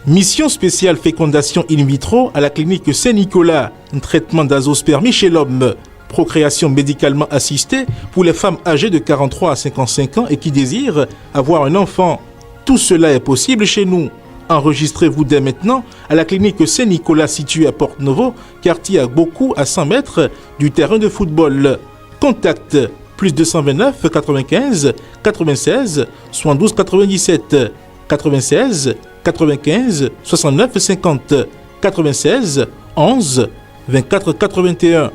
Mission spéciale fécondation in vitro à la clinique Saint-Nicolas. Un traitement d'azospermie chez l'homme. Procréation médicalement assistée pour les femmes âgées de 43 à 55 ans et qui désirent avoir un enfant. Tout cela est possible chez nous. Enregistrez-vous dès maintenant à la clinique Saint-Nicolas située à Porte-Novo, quartier Agbokou à 100 mètres du terrain de football. Contact plus 229 95 96 72 97 96 95 69 50 96 11 24 81.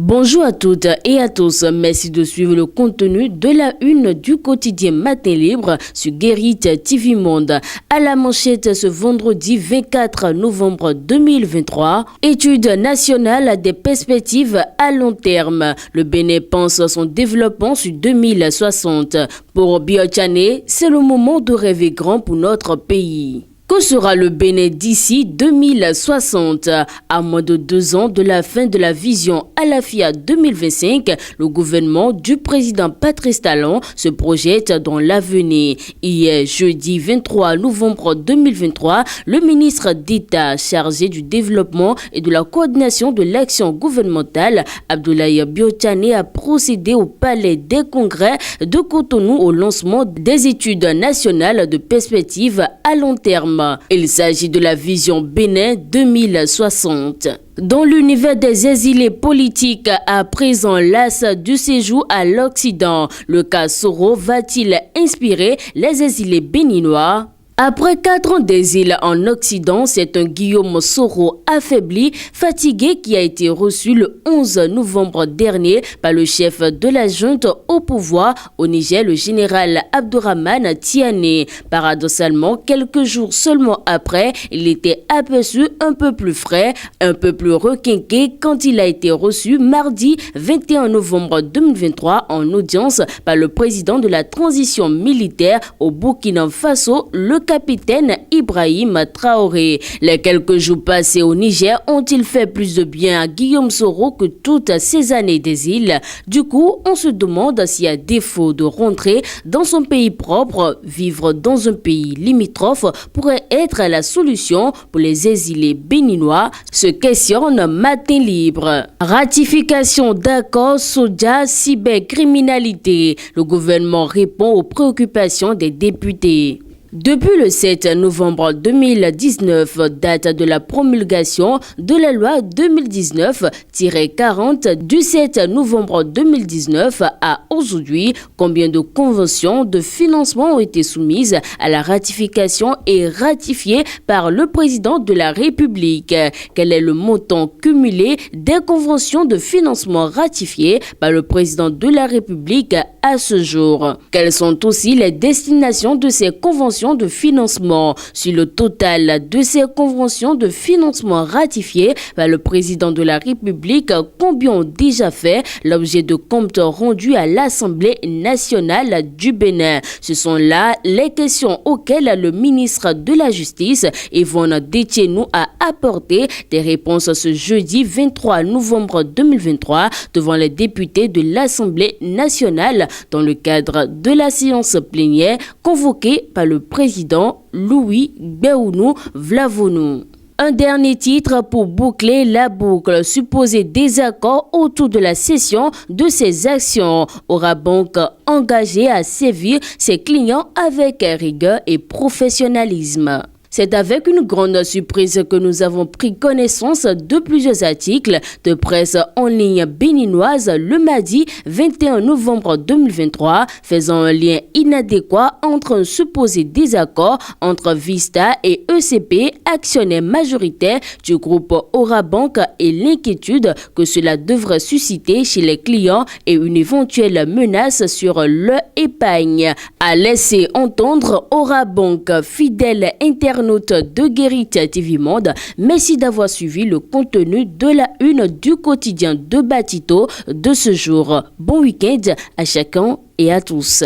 Bonjour à toutes et à tous. Merci de suivre le contenu de la une du quotidien Matin Libre sur Guérit TV Monde. À la manchette ce vendredi 24 novembre 2023, étude nationale des perspectives à long terme. Le Bénin pense son développement sur 2060. Pour Biotchane, c'est le moment de rêver grand pour notre pays. Que sera le Bénin d'ici 2060? À moins de 2 ans de la fin de la vision Alafia 2025, le gouvernement du président Patrice Talon se projette dans l'avenir. Hier, jeudi 23 novembre 2023, le ministre d'État chargé du développement et de la coordination de l'action gouvernementale, Abdoulaye Biotchane, a procédé au palais des congrès de Cotonou au lancement des études nationales de perspectives à long terme. Il s'agit de la vision Bénin 2060. Dans l'univers des exilés politiques, à présent l'as du séjour à l'Occident, le cas Soro va-t-il inspirer les exilés béninois? Après 4 ans d'exil en Occident, c'est un Guillaume Soro affaibli, fatigué qui a été reçu le 11 novembre dernier par le chef de la junte au pouvoir au Niger, le général Abdourahmane Tiani. Paradoxalement, quelques jours seulement après, il était aperçu un peu plus frais, un peu plus requinqué quand il a été reçu mardi 21 novembre 2023 en audience par le président de la transition militaire au Burkina Faso, le capitaine Ibrahim Traoré. Les quelques jours passés au Niger ont-ils fait plus de bien à Guillaume Soro que toutes ces années d'exil? Du coup, on se demande si à défaut de rentrer dans son pays propre, vivre dans un pays limitrophe pourrait être la solution pour les exilés béninois, se questionne Matin Libre. Ratification d'accord soja cybercriminalité. Le gouvernement répond aux préoccupations des députés. Depuis le 7 novembre 2019, date de la promulgation de la loi 2019-40 du 7 novembre 2019 à aujourd'hui, combien de conventions de financement ont été soumises à la ratification et ratifiées par le président de la République? Quel est le montant cumulé des conventions de financement ratifiées par le président de la République à ce jour? Quelles sont aussi les destinations de ces conventions de financement? Sur le total de ces conventions de financement ratifiées par le président de la République, combien ont déjà fait l'objet de comptes rendus à l'Assemblée nationale du Bénin? Ce sont là les questions auxquelles le ministre de la Justice, Yvonne Detchenou, a apporté des réponses ce jeudi 23 novembre 2023 devant les députés de l'Assemblée nationale dans le cadre de la séance plénière convoquée par le président Louis Béounou Vlavonou. Un dernier titre pour boucler la boucle. Supposé désaccord autour de la cession de ses actions. Orabank engagé à sévir ses clients avec rigueur et professionnalisme. C'est avec une grande surprise que nous avons pris connaissance de plusieurs articles de presse en ligne béninoise le mardi 21 novembre 2023, faisant un lien inadéquat entre un supposé désaccord entre Vista et ECP, actionnaire majoritaire du groupe Orabank, et l'inquiétude que cela devrait susciter chez les clients et une éventuelle menace sur leur épargne. A laissé entendre Orabank, fidèle internaute de Guérit TV Monde. Merci d'avoir suivi le contenu de la une du quotidien de Batito de ce jour. Bon week-end à chacun et à tous.